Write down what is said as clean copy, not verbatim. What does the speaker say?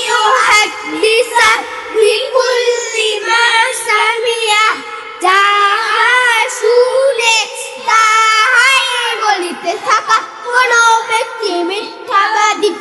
يحدث بكل ما سمع যাহা শুনে তাহাই বলিতে থাকা কোন ব্যক্তি মিথ্যাবাদী